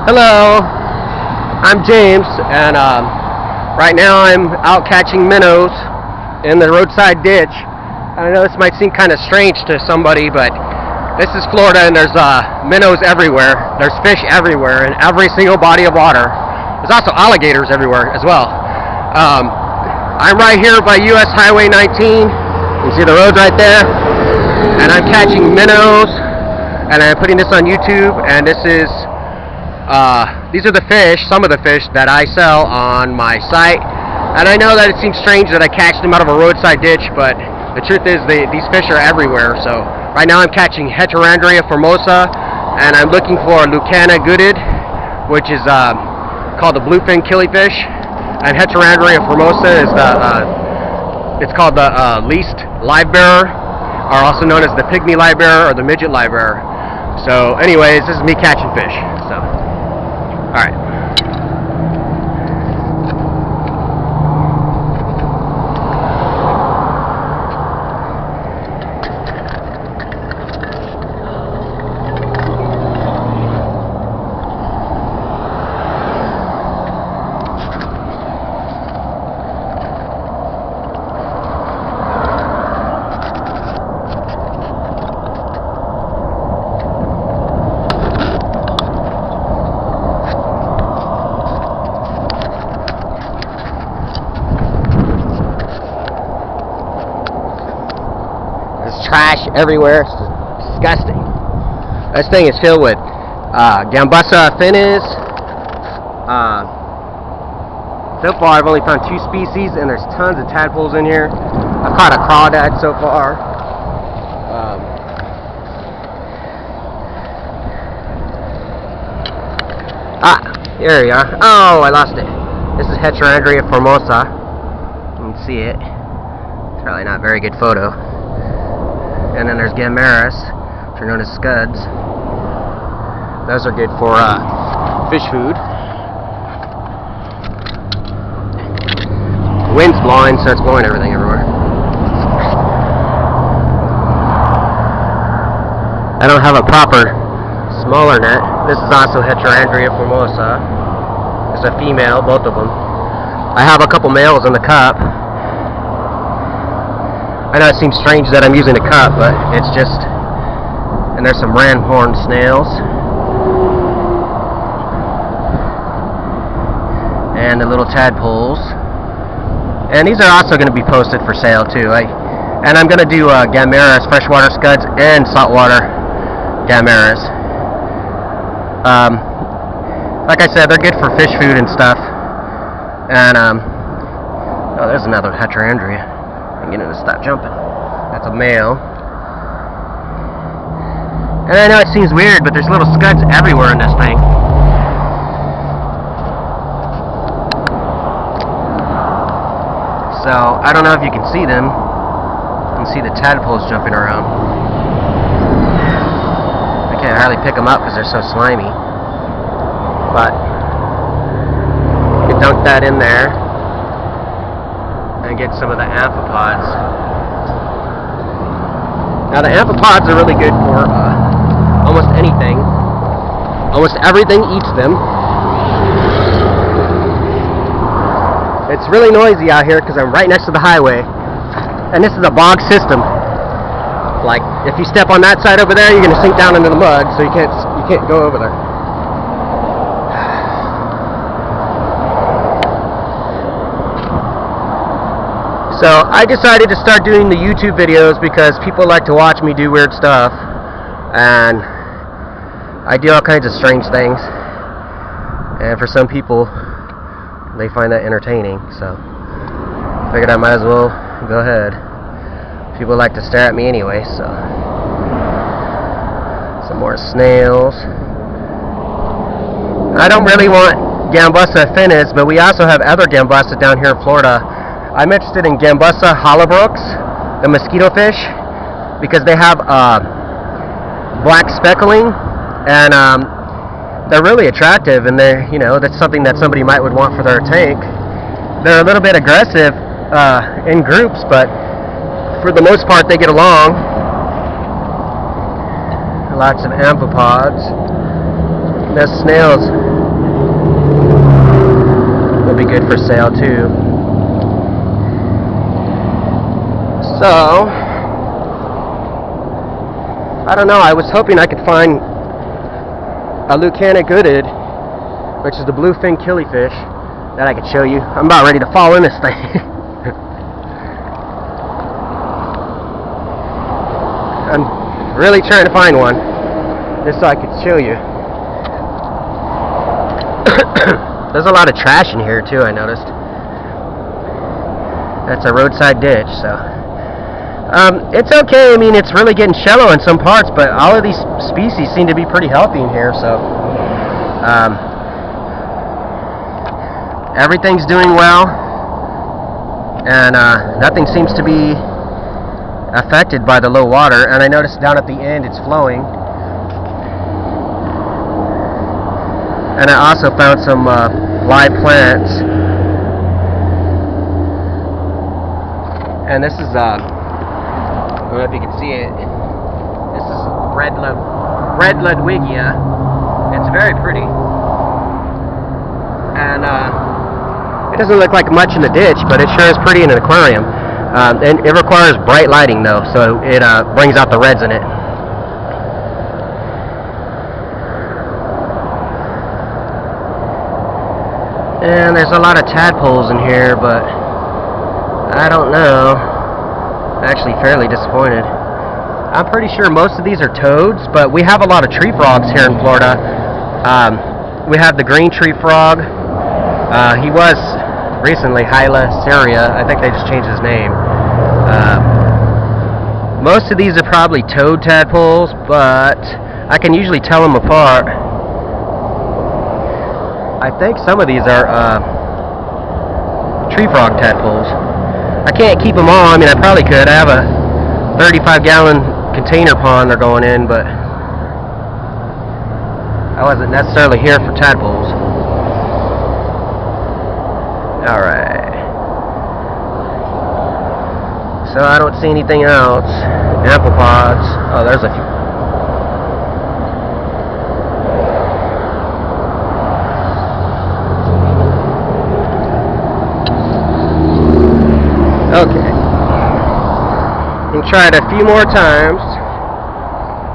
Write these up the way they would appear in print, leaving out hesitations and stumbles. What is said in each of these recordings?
Hello, I'm James, and right now I'm out catching minnows in the roadside ditch. I know this might seem kind of strange to somebody, but this is Florida, and there's minnows everywhere. There's fish everywhere in every single body of water. There's also alligators everywhere as well. I'm right here by US Highway 19. You see the road right there, and I'm catching minnows, and I'm putting this on YouTube. And this is these are the fish, some of the fish that I sell on my site. And I know that it seems strange that I catch them out of a roadside ditch, but the truth is these fish are everywhere. So right now I'm catching Heterandria formosa, and I'm looking for Lucana gooded, which is called the bluefin killifish. And Heterandria formosa is it's called the least live bearer, or also known as the pygmy live bearer or the midget live bearer. So anyways, this is me catching fish. So alright. Trash everywhere. It's disgusting. This thing is filled with Gambusa finis. So far I've only found 2 species, and there's tons of tadpoles in here. I've caught a crawdad so far. Here we are. Oh, I lost it. This is Heterandria formosa. You can see it. It's probably not a very good photo. And then there's Gammaris, which are known as scuds. Those are good for fish food. The wind's blowing, so it's blowing everything everywhere. I don't have a proper smaller net. This is also Heterandria formosa. It's a female, both of them. I have a couple males in the cup. I know it seems strange that I'm using a cup, but it's just... And there's some ram-horn snails. And the little tadpoles. And these are also going to be posted for sale, too. And I'm going to do Gammaris, freshwater scuds, and saltwater Gammaris. Like I said, they're good for fish food and stuff. And, oh, there's another Heterandria. I'm getting to stop jumping. That's a male. And I know it seems weird, but there's little scuds everywhere in this thing. So, I don't know if you can see them. You can see the tadpoles jumping around. I can't hardly pick them up because they're so slimy. But, you can dunk that in there and get some of the amphipods. Now the amphipods are really good for almost anything. Almost everything eats them. It's really noisy out here because I'm right next to the highway, and this is a bog system. Like if you step on that side over there, you're going to sink down into the mud, so you can't go over there. So I decided to start doing the YouTube videos because people like to watch me do weird stuff, and I do all kinds of strange things, and for some people they find that entertaining, so I figured I might as well go ahead. People like to stare at me anyway, so some more snails. I don't really want Gambusa finis, but we also have other Gambusa down here in Florida. I'm interested in Gambusa holobrooks, the mosquito fish, because they have black speckling, and they're really attractive, and they're, you know, that's something that somebody might would want for their tank. They're a little bit aggressive in groups, but for the most part they get along. Lots of amphipods. There's snails. be good for sale too. So, I don't know, I was hoping I could find a Lucanic hooded, which is the bluefin killifish, that I could show you. I'm about ready to fall in this thing. I'm really trying to find one, just so I could show you. There's a lot of trash in here too, I noticed. That's a roadside ditch, so it's okay. I mean, it's really getting shallow in some parts, but all of these species seem to be pretty healthy in here, so everything's doing well, and nothing seems to be affected by the low water. And I noticed down at the end it's flowing. And I also found some live plants. And this is, I don't know if you can see it. This is red Ludwigia. It's very pretty. And it doesn't look like much in the ditch, but it sure is pretty in an aquarium. And it requires bright lighting though, so it brings out the reds in it. And there's a lot of tadpoles in here, but I don't know. I'm actually fairly disappointed. I'm pretty sure most of these are toads, but we have a lot of tree frogs here in Florida. We have the green tree frog. He was recently Hyla Syria. I think they just changed his name. Most of these are probably toad tadpoles, but I can usually tell them apart. I think some of these are tree frog tadpoles. I can't keep them all. I mean, I probably could. I have a 35-gallon container pond they're going in, but I wasn't necessarily here for tadpoles. Alright. So I don't see anything else. Amphipods. Oh, there's a few. Okay. And try it a few more times,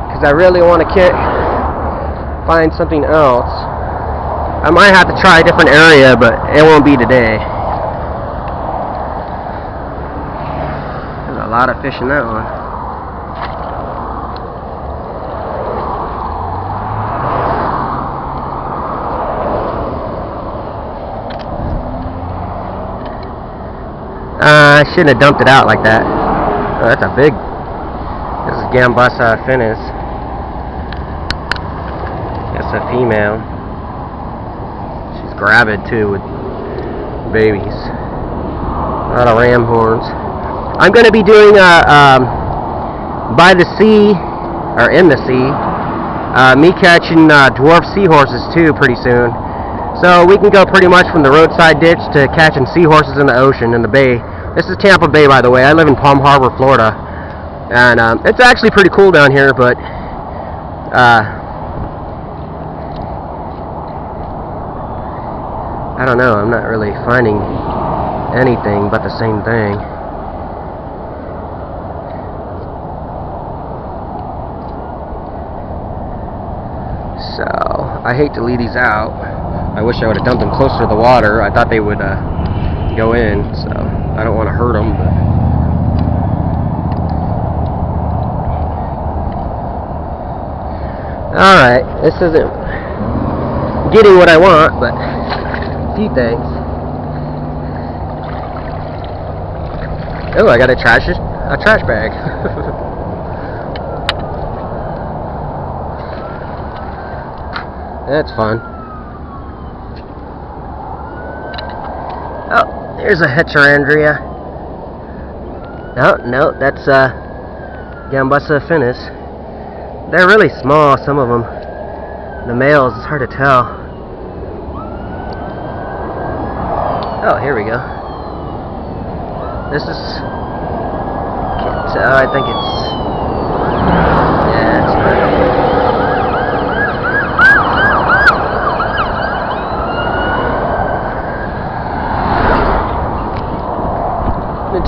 because I really want to find something else. I might have to try a different area, but it won't be today. There's a lot of fish in that one. I shouldn't have dumped it out like that. Oh, that's a big. This is Gambassa finis. That's a female. She's gravid too with babies. A lot of ram horns. I'm going to be doing by the sea, or in the sea, me catching dwarf seahorses too pretty soon. So we can go pretty much from the roadside ditch to catching seahorses in the ocean, in the bay. This is Tampa Bay, by the way. I live in Palm Harbor, Florida. And it's actually pretty cool down here, but I don't know. I'm not really finding anything but the same thing. So, I hate to leave these out. I wish I would have dumped them closer to the water. I thought they would go in, so I don't want to hurt them. But alright, this isn't getting what I want, but a few things. Oh, I got a trash bag. That's fun. Oh, here's a Heterandria. No, that's Gambassa finis. They're really small, some of them. The males, it's hard to tell. Oh, here we go. This is, can't tell, I think it's, yeah, it's not.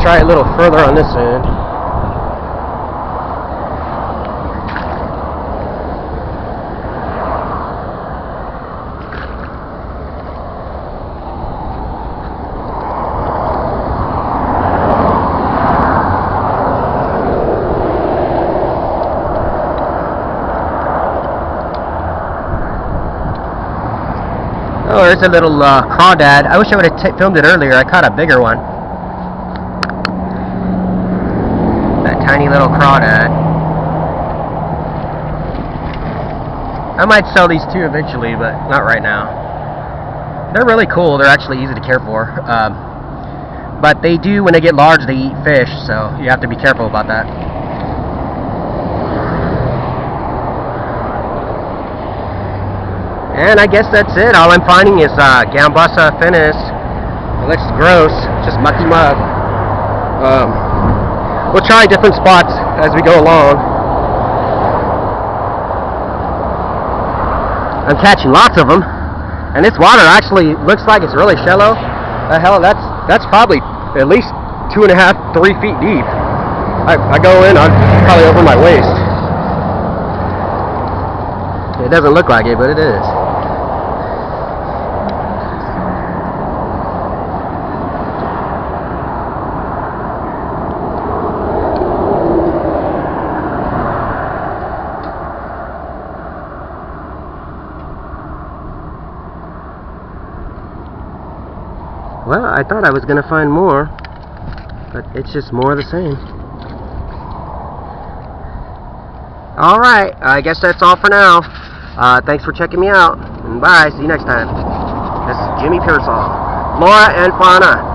try a little further on this end. Oh, there's a little crawdad. I wish I would have filmed it earlier. I caught a bigger one. That tiny little crawdad. I might sell these too eventually, but not right now. They're really cool. They're actually easy to care for. But they do, when they get large, they eat fish, so you have to be careful about that. And I guess that's it. All I'm finding is Gambusa finis. It looks gross, just mucky mud. We'll try different spots as we go along. I'm catching lots of them, and this water actually looks like it's really shallow. The hell, that's probably at least 2.5, 3 feet deep. I go in, I'm probably over my waist. It doesn't look like it, but it is. Well, I thought I was going to find more, but it's just more of the same. Alright, I guess that's all for now. Thanks for checking me out, and bye, see you next time. This is Jimmy Flora Fauna.